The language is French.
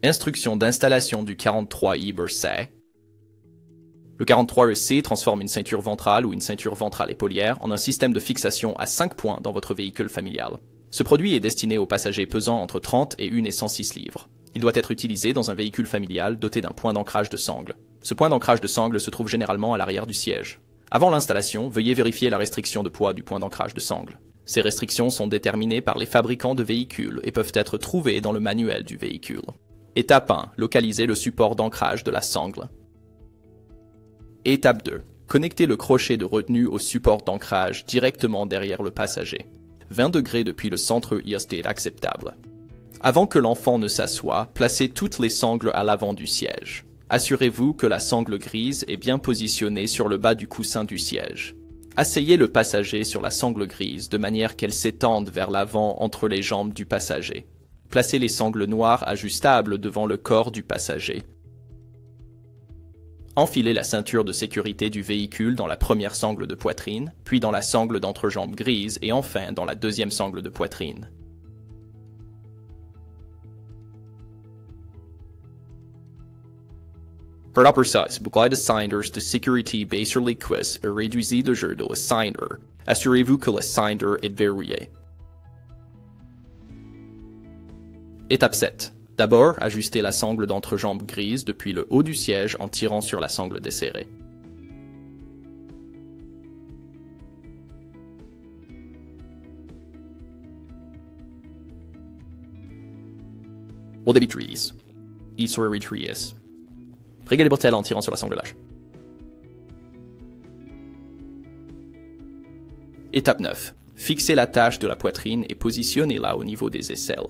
Instruction d'installation du 43E Bursay. Le 43EC transforme une ceinture ventrale ou une ceinture ventrale épaulière en un système de fixation à 5 points dans votre véhicule familial. Ce produit est destiné aux passagers pesant entre 30 et 1 et 106 livres. Il doit être utilisé dans un véhicule familial doté d'un point d'ancrage de sangle. Ce point d'ancrage de sangle se trouve généralement à l'arrière du siège. Avant l'installation, veuillez vérifier la restriction de poids du point d'ancrage de sangle. Ces restrictions sont déterminées par les fabricants de véhicules et peuvent être trouvées dans le manuel du véhicule. Étape 1. Localisez le support d'ancrage de la sangle. Étape 2. Connectez le crochet de retenue au support d'ancrage directement derrière le passager. 20 degrés depuis le centre ISD acceptable. Avant que l'enfant ne s'assoie, placez toutes les sangles à l'avant du siège. Assurez-vous que la sangle grise est bien positionnée sur le bas du coussin du siège. Asseyez le passager sur la sangle grise de manière qu'elle s'étende vers l'avant entre les jambes du passager. Placez les sangles noires ajustables devant le corps du passager. Enfilez la ceinture de sécurité du véhicule dans la première sangle de poitrine, puis dans la sangle d'entrejambe grise et enfin dans la deuxième sangle de poitrine. Pour l'apprentissage, bouclez les ceintres de sécurité baissez sur les cuisses et réduisez le jeu de la ceinture. Assurez-vous que la ceinture est verrouillée. Étape 7. D'abord, ajustez la sangle d'entrejambe grise depuis le haut du siège en tirant sur la sangle desserrée. Au début de tries. Il sera retries. Réglez les bretelles en tirant sur la sangle lâche. Étape 9. Fixez la tâche de la poitrine et positionnez-la au niveau des aisselles.